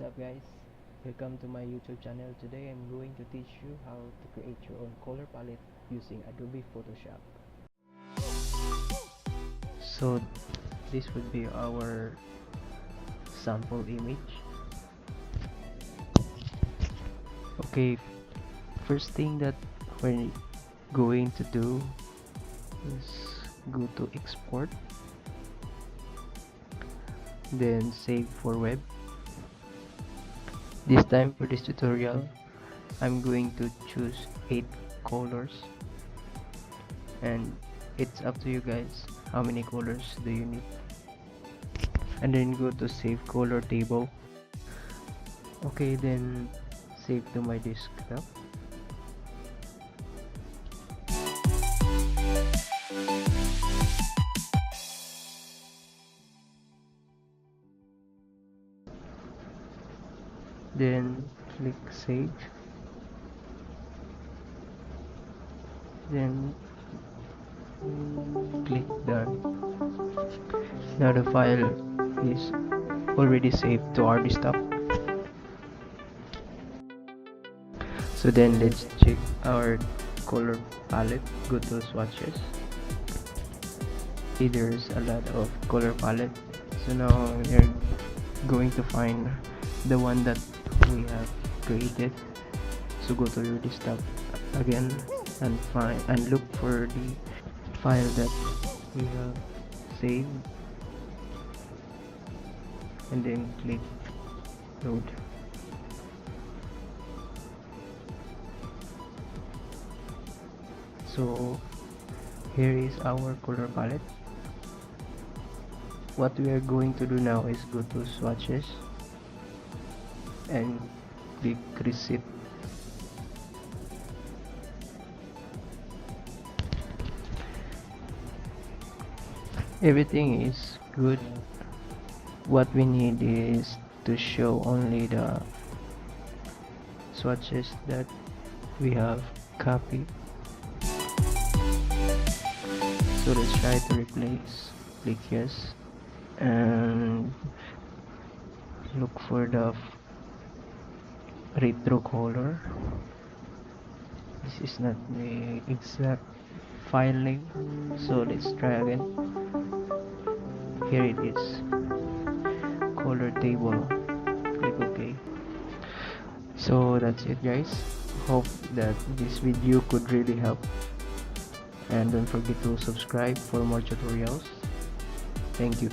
What's up guys, welcome to my YouTube channel. Today I'm going to teach you how to create your own color palette using Adobe Photoshop. So this would be our sample image. Okay, first thing that we're going to do is go to export, then save for web. This time for this tutorial I'm going to choose 8 colors, and it's up to you guys how many colors do you need, and then go to save color table. Okay, then save to my desktop. Then click save, then click done. Now the file is already saved to our desktop. So then let's check our color palette. Go to swatches. See, there's a lot of color palette. So now we're going to find the one that we have created. So go to your desktop again and find and look for the file that we have saved, and then click load. So here is our color palette. What we are going to do now is go to swatches and click reset. Everything is good. What we need is to show only the swatches that we have copied. So let's try to replace. Click yes and look for the retro color. This is not the exact file name, so let's try again. Here it is, color table. Click OK. So that's it guys, hope that this video could really help, and don't forget to subscribe for more tutorials. Thank you.